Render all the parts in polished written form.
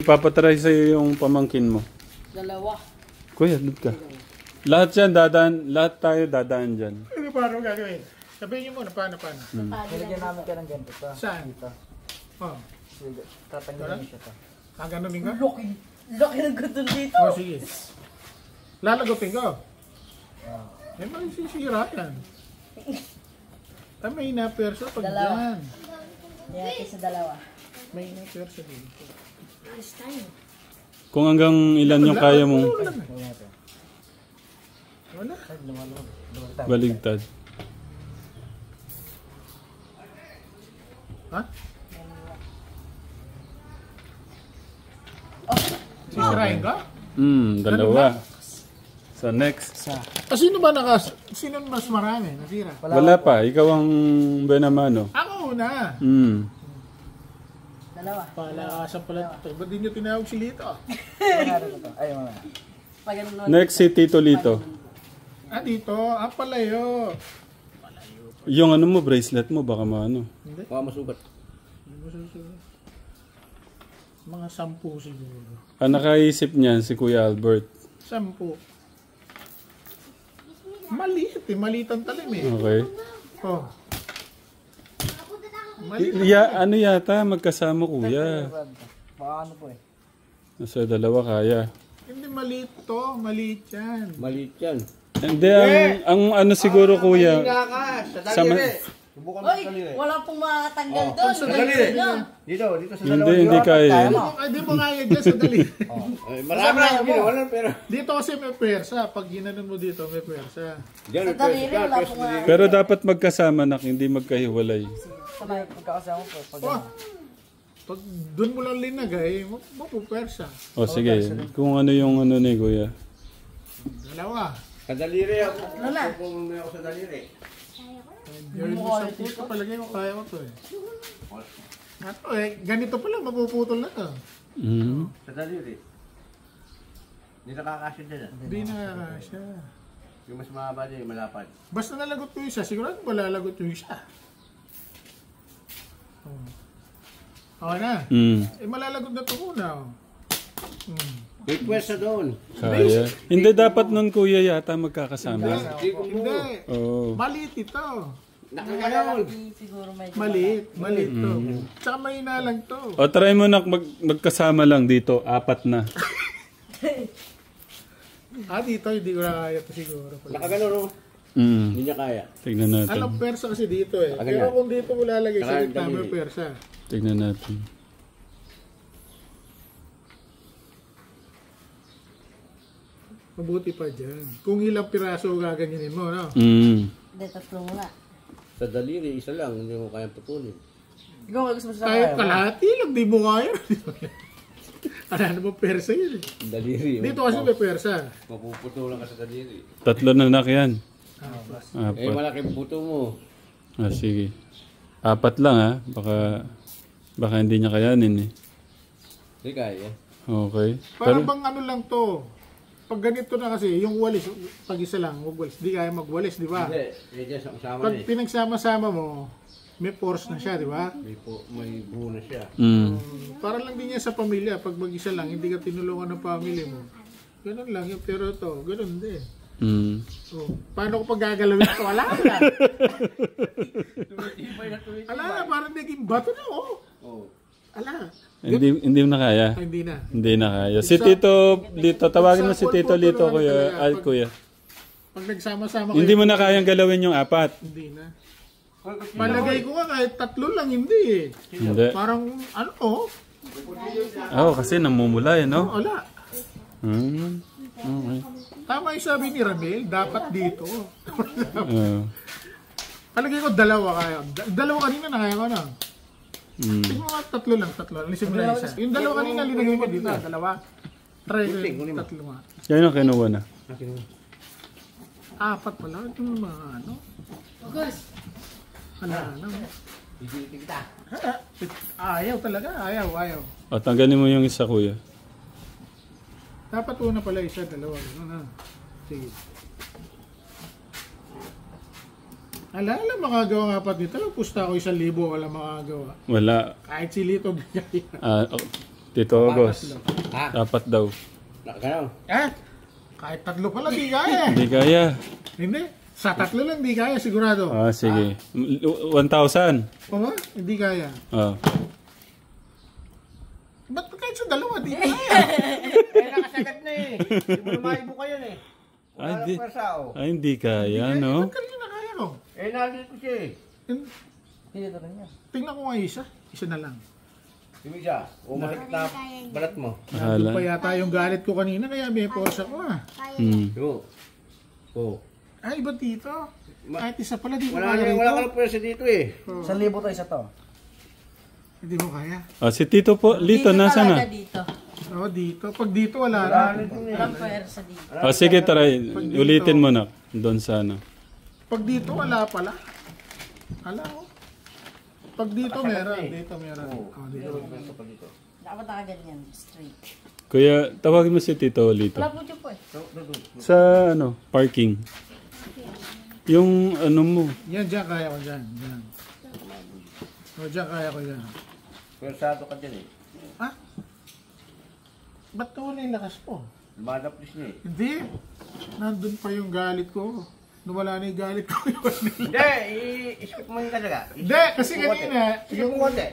Papatry sa'yo yung pamangkin mo. Dalawa. Kuya, doon ka. Lahat yan, lahat tayo dadaan dyan. Ano paano gagawin? Sabihin niyo muna, paano? Nilagyan namin ka ng ganito pa. Saan? Dito. Oh. Tatanggalin mo siya to. Gano'n ka? Laki ng gandun dito. Oh, sige. Lalagutin ko. Eh, magsisira yan. May na-perso pag Dalawa. dyan. Yan, sa dalawa. May na-perso dito. Alis tayo. Kung hanggang ilan yung kaya mong Wala. baligtad. Ha? Sisirain ka? Dalawa. So next. Sino mas marami? Nasira? Wala pa, ikaw ang Benamano. Ako na. Dalawa. Palakasan pala ito. Ba't di nyo tinawag si Lito? Ay, mga. Pag ganun, Next si Tito Lito. Dito. Palayo. Yung ano mo, bracelet mo, baka maano. Hindi. Baka masugat. Hindi mo susunod. Mga 10 siguro. Ang nakaisip niyan, si Kuya Albert. 10. Maliit eh. Maliit ang talim eh. Okay. Oh. Maliit. Ano yata, magkasama kuya. Baka ano po eh. Nasa dalawa kaya. Hindi maliit to. Maliit yan. Maliit yan. Hindi, ang ano siguro kuya. Sa daliri. Subukan mo Oy, sa daliri. wala pong makatanggal doon. Sa daliri. Dito sa dalawa. Hindi kaya. Di mo kaya dyan sa dali. Marami na ako ginawa pero. Dito kasi may persa. Pag ginanon mo dito, may persa. Sa daliri, wala pong makatanggal. Pero dapat magkasama na, hindi magkahiwalay. Sabay pagkakasama po. Oh. Pag doon mo lang linagay, mapupersa. O sige, kung ano yung ano ni kuya. Dalawa. Sa daliri ako. Lola. Kung may ako sa daliri. Gawin mo 10 ka, palagay mo kaya ko to eh. Ganito pala, mapuputol na to. Sa daliri. Hindi nakakasya dyan. Hindi na siya. Yung mas mahaba dyan, yung malapad. Basta nalagot ko isa, sigurado malalagot yung isa. Okay na. Malalagot na ito muna. Request sa doon. Kaya. Hindi dapat nun kuya yata magkakasama. Hindi. Oo. Maliit ito. Nakagalaw. Siguro may Maliit to. Tsaka mahina lang to. O try mo na magkasama lang dito, 4 na. Dito hindi ko na kaya to siguro. Nakagalaw. Hindi niya kaya. Tignan natin. Alam persa kasi dito eh. Pero kung dito mo lalagay sa gitna, may daliri. persa. Tignan natin. Mabuti pa dyan. Kung ilang piraso gaganyanin mo, no? Hindi, tatlo muna. Sa daliri, isa lang. Hindi mo kaya putulin. Ikaw, gusto mo sa Kahit kalahati lang, di mo kaya. Ano naman persa yun eh. Daliri. Dito kasi may persa. Mapuputulan ka sa daliri. 3 na nak yan. Eh, 4. malaki puto mo. Sige. 4 lang ha. Baka hindi niya kayanin eh. Hindi kaya. Okay. Parang bang ano lang to. Pag ganito na kasi, yung walis, pag isa lang, huwag walis. Di kaya magwalis, di ba? Hindi. Eh, dyan sama Pag na eh. pinagsama-sama mo, may force na siya, di ba? May buo na siya. Para lang din yan sa pamilya. Pag mag-isa lang, hindi ka tinulungan ng family mo. Ganun lang yung pero to, ganun din. So, paano ko pag gagalawin ito? Wala na. Wala na, parang naging bato na, oh. Ala. Hindi mo na kaya. Hindi na. Hindi na kaya. Si Tito Lito, tawagin mo si Tito Lito kuya. Kuya. Pag nagsama-sama Hindi mo na kayang galawin yung 4. Hindi na. Malagay ko nga kahit 3 lang, hindi eh. Hindi. Parang, ano, Kasi namumula eh, no? wala. Okay. Tama yung sabi ni Ramil, dapat dito. Palagay ko 2 kaya. 2 kanina na kaya ko na. Tingnan mo nga 3 lang. Alisin mo na isa. Yung 2 kanina linagay mo dito. 2. Try ko yung 3 nga. Yan ang kinuha na. 4 pala. Ito yung mga ano. Ano. Ayaw talaga. Ayaw. O, tanggalin mo yung isa kuya. Dapat una pala isa, 2. Ano na. Sige. Ala, makagawa nga pa dito. Pusta ako 1,000, wala makagawa. Wala. Kahit si Lito bigay. Tito August. Ha? Dapat daw. Gano'n? Kahit tatlo pala, di kaya. Hindi kaya. Hindi. Sa tatlo lang, di kaya, sigurado. Ah, sige. 1,000. Oo, hindi kaya. Oh. Ba't kahit sa dalawa, di kaya? Nakasagat na eh. Hindi mo lumaibo kayo eh. Ay, hindi. Persao. Ay, hindi kaya, no? Ba't kanina kaya ko? Nandito siya eh. Dito rin yan. Tingnan ko nga isa. Isa na lang. Yung isa, umakit na balat mo. Nandun pa Akala. yata yung galit ko kanina, kaya may force ako ah. Hmm. Yo. Oh. Ay, iba dito. Kahit isa pala, di ko Wala kaya ka rito. lang pwesa dito eh. 1,000 to isa to. Hindi mo kaya. Ah, si Tito po, Lito, nasa talaga na? dito. Oo, dito. Pag dito, wala na. Walang pwersa dito. Ah, sige, try. Ulitin mo na. Doon sa ano. Pag dito, wala pala. Hala ko. Pag dito, meron. Dito, meron. Oh, dito. Dapat nakaganyan. Straight. Kuya, tawagin mo si Tito Lito. Wala po dyan po eh. Sa ano, parking. Yung ano mo. Yan, dyan kaya ko dyan. Dyan. O, dyan kaya ko dyan. Persado ka dyan eh. Ha? Ba't nawala yung lakas ko? Manaplis niya eh. Hindi. Nandun pa yung galit ko. Nawala na yung galit ko. Hindi, i-skip mo yun talaga. Hindi, kasi kanina, Skip mo konti.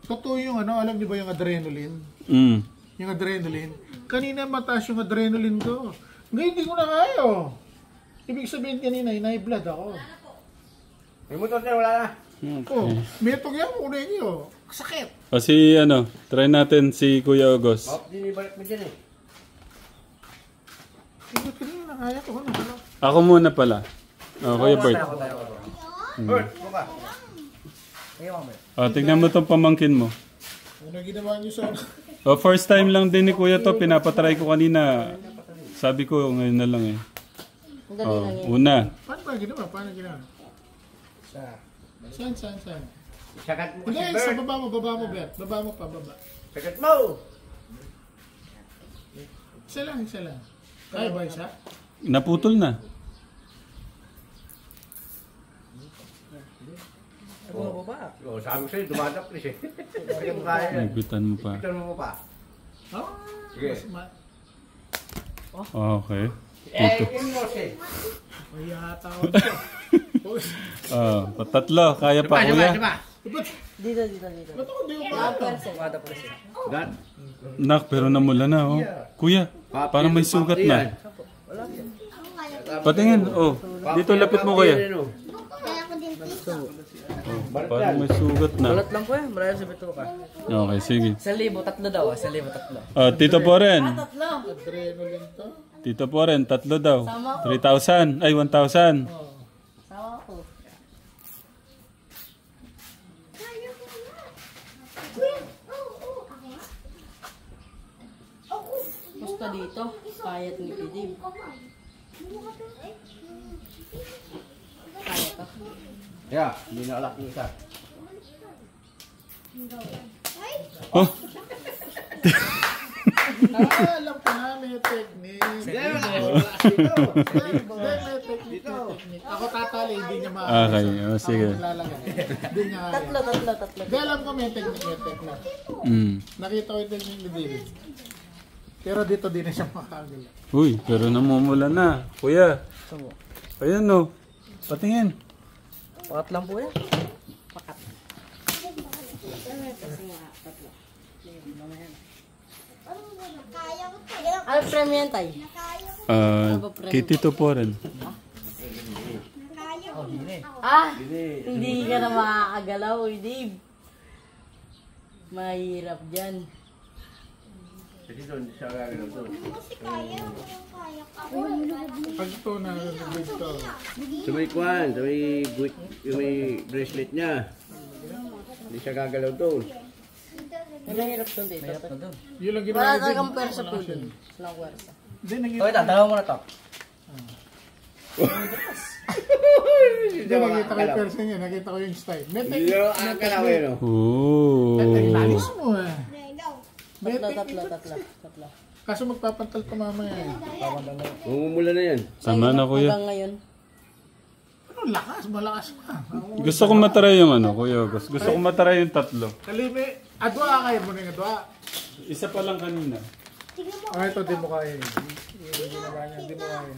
totoo yung ano, alam niyo ba yung adrenaline? Mm. Yung adrenaline. Kanina mataas yung adrenaline ko. Ngayon hindi ko na kaya. Oh. Ibig sabihin kanina, high blood ako. May motor dyan, wala na. Oh, may tugyan mo ulit niyo. Sakit. O si ano, try natin si Kuya August. Oh, dinibalik mo dyan eh. Hindi kanina na kaya ko. Ano? Ako muna pala. O, Kuya Bert. Bert, buka. O, tignan mo itong pamangkin mo. Ano ginawa niyo sa... O, first time lang din ni Kuya to. Pinapatry ko kanina. Sabi ko, ngayon na lang eh. Ang dali O, lang yan. una. Paano ba ginawa? Paano ginawa? Saan? Sagat mo Hindi, kasi sa Bert. baba mo, Bert. Baba mo pa, baba. Sagat mo. Isa lang. Kaya ba isa? Naputol na. Oh, sabi ko sa'yo, dumadaplis eh. Sige mo kaya yan. Nagutan mo pa. Bitan mo pa. Oh, Sige. Okay. Yun mo siya. may yata ako. Patatlo. Kaya pa, Kuya. Dito. Ba't ako di ko Walang pa? pwersa. Dat. Nak, pero namula na, oh. Kuya, parang may sugat na. Patingin, oh. Dito lapit mo, Kuya. Parang may sugat na. Balat lang po eh. Marami sa bituka. Okay, sige. 1,000 tatlo daw ah. 1,000 tatlo. Tito po rin. Tatlo. Adrenaline to. Tito po rin, tatlo daw. 3,000. Ay, 1,000. Sama ko. Basta dito. Kayat ni Pidib. Kaya to. Yeah, hindi na alak yung isa. Oh, Alam ko na, may technique. Hindi, wala ka alak dito. May technique. Ako tatali, hindi niya okay. Oh, sige. malalagay. Hindi niya kaya. Tatlo. Hindi, alam ko may technique. Nakita ko yung technique ni David. Pero dito din na siya makakagala. Uy, pero namumula na. Kuya, Sumo. ayan, no. Patingin. Pakat lang po yan. Ano premyo yan, tay? Kay Tito po rin. Hindi ka na makakagalaw, Dave. Mahirap dyan. Kasi doon, siya gagalaw doon. Pag ito na, dito. Sa may kwan, sa may buwit, yung may bracelet niya. Hindi siya gagalaw doon. Mahirap doon, dito. Yun lang Wala ginawa ni talagang David. pwersa po dun. Walang pwersa. Hindi, nakita dalawa mo na to. Hindi, nakita ko yung person niya. Nakita ko yung style. May Hindi technique. na ang kalawin, no? Oh. Talis mo eh. May Tatlo. technique. Kaso magpapantal ka mamaya eh. Mumumula na yan. Sama na, Kuya. Hanggang ngayon. Ano, lakas, malakas ka. Gusto ko matry yung ano, Kuya August. Gusto ko matry yung tatlo. Kalimi, adwa kayo mo na yung adwa. Isa pa lang kanina. Ito, di mo kaya yun. Yung ginawa niya, di mo kaya.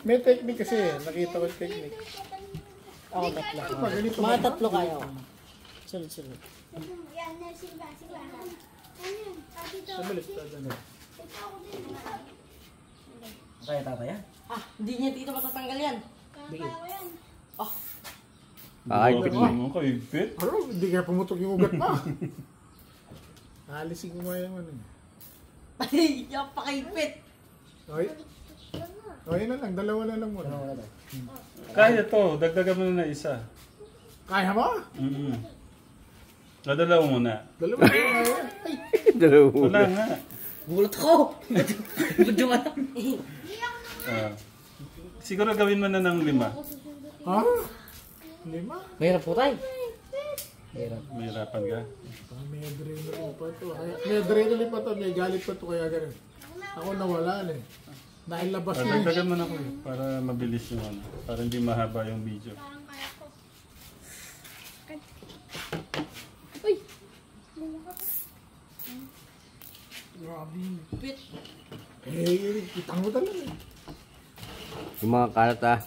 May technique kasi, nakita ko yung technique. Ako tatlo. Pag ganito, Mga tatlo kaya ko. Sunod-sunod. sandali, sandali. Kaya tataya? Ah, hindi niya dito matatanggal yan. Ah, Kakaipit mo. Ano kaipit? Pero hindi kaya pumutok yung ugat mo. Alisin ko nga yung ano. ay, yung pakaipit. Okay? Okay na lang, dalawa na lang muna. Kaya to, dagdagan mo na isa. Kaya mo? Nadalaw mo na. Dalawa na kaya. Ay, Dalawa. Wala nga. Gulat ako. Ba't yung anak? Ah. Siguro gawin mo na ng 5. ha? 5? Mahirap po tayo. Mahirapan ka. May adrenaline pa to. May adrenaline pa to, may galit pa to kaya ganun. Ako nawala eh. Dahil labas na eh. Dagdagan mo na ko para mabilis yung ano. Para hindi mahaba yung video. Grabe yun. Pit. Eh, kitang mo talaga eh. Yung mga karat ah.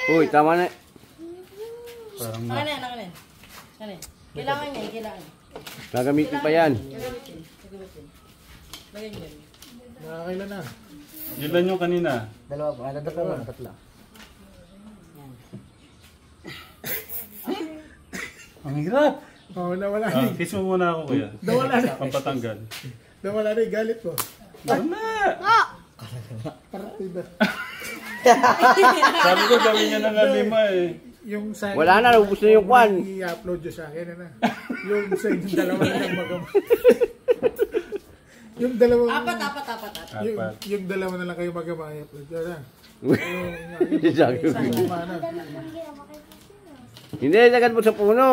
Uy, tama na. Parang Ano yan, ano yan? Ano yan? Kailangan niya, kailangan. Gagamitin pa yan. Gagamitin. Gagamitin. Lagyan niyo. Nakakailan na. ilan yung kanina? Dalawa po. Tatlo mo. Tatlo. Ang hirap. Oh, nawala Ah, na eh. kiss mo muna ako kuya. Nawala na. Pampatanggal. Nawala na eh, galit ko. Wala! Partida. Sabi ko gawin niya ng 5 eh. Yung sa Wala na, naubos na yung kwan. I-upload nyo sa akin, ano? Yung sa yung dalawa na lang magama. Yung dalawang... Apat. Yung dalawa na lang kayo magama. I-upload nyo na. Sabi ko. Hindi, sagad mo sa puno.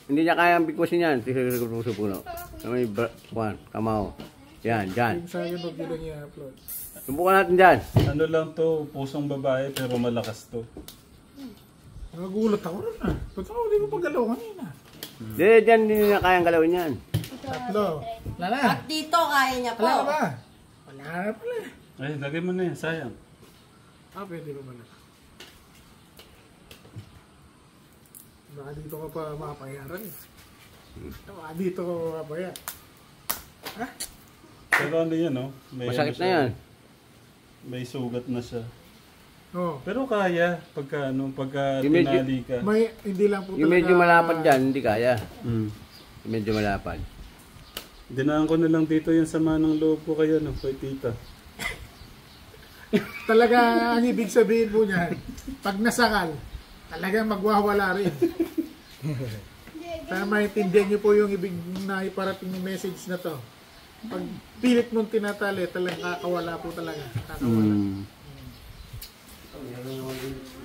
Hindi niya kaya ang bigwasin yan. Sagad mo sa puno. May kwan, kamao. Yan, dyan. Yung sa akin, huwag nyo lang i-upload. Subukan natin dyan. Ano lang to, pusong babae pero malakas to. Nagulat ako rin ah. Ba't ako hindi ko paggalaw kanina? Hindi, dyan hindi niya kaya ang galawin yan. Tatlo. Wala na. At dito, kaya niya po. Wala na ba? Wala na pala. Ay, lagay mo na yan, sayang. Ah, pwede ba pala? Baka dito ka pa mapayaran eh. Baka dito ka pa mapaya. Pero ano yan, no? May Masakit ano na siya, yan. May sugat na siya. Oo. Pero kaya, pagka Yung medyo- tinali ka. May, hindi lang po Yung medyo malapad dyan, hindi kaya. Mm. Yung medyo malapad. Dinaan ko na lang dito yung sama ng loob ko kaya, no? Kay tita. Talaga ang ibig sabihin po niyan, pag nasakal, talagang magwawala rin. Para maintindihan niyo po yung ibig na iparating ng message na to. Pag pilit mong tinatali, talagang kakawala po talaga. Kakawala.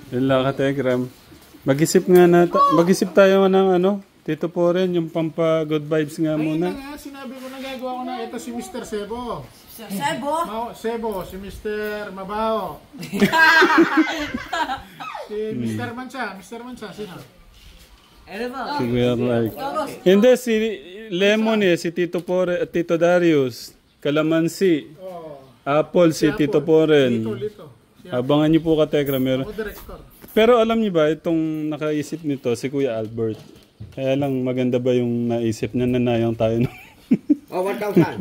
Yun lang ka, Tegram. Mag-isip nga mag-isip tayo ng ano, Tito Poren, yung pampa good vibes nga Ayun muna. na nga, sinabi ko na gagawa ko na ito si Mr. Sebo. Sebo. Sebo, si Mr. Mabaho. Si Mr. Mancha, sino? Ano ba? Si Kuya Mark. Hindi, si Lemon si Tito Poren, Tito Darius, Kalamansi, Oh, Apple, si Tito Poren. Lito. Abangan niyo po ka, Tegram. Meron. Ako director. Pero alam niyo ba, itong nakaisip nito, si Kuya Albert. Kaya lang maganda ba yung naisip niya na nayang tayo? Oh, 1,000.